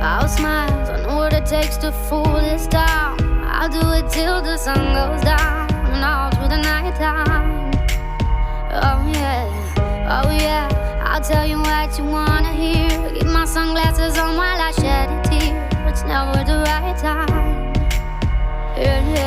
I'll smile, I know what it takes to fool this town. I'll do it till the sun goes down and all through the night time. Oh yeah, I'll tell you what you wanna hear. Keep my sunglasses on while I shed a tear. It's never the right time. Yeah.